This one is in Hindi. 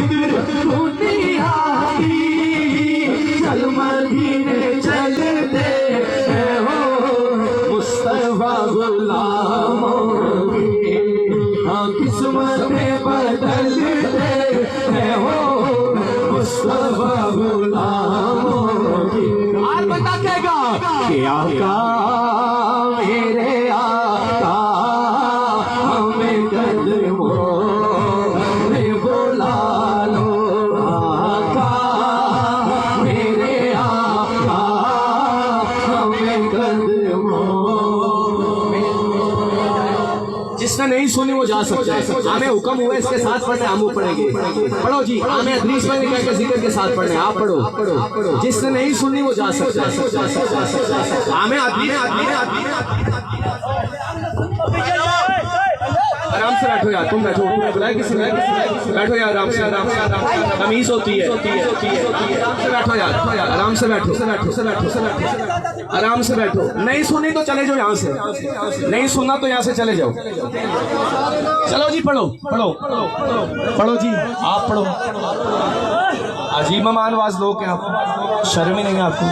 दुनिया की चल मदीने चलते हो मुस्तफा गुलामों की हाँ किस्मतें बदलते हो मुस्तफा गुलामों की। आज बता कहेगा कि आका मेरे आका हमें कदमों में बुला लो आका मेरे आका हमें कदमों में। जिसने नहीं सुनी वो जा सकता है। हमें हुक्म हुआ इसके साथ पढ़ने हम पढ़ेंगे। पढ़ो जी हमें हदीस में लिखा है जिक्र के साथ पढ़ने आप पढ़ो। जिसने नहीं सुनी वो जा सकता है। हमें आराम से बैठो यार तुम बैठो बुलाए किसी ने बैठो यार आराम से तमीज होती है बैठो यार आराम से बैठो आराम से बैठो। नहीं सुनी तो चले जाओ यहाँ से नहीं सुनना तो यहाँ से चले जाओ। चलो जी पढ़ो जी आप पढ़ो। अजीब आवाज लोग क्या शर्म ही नहीं आपको।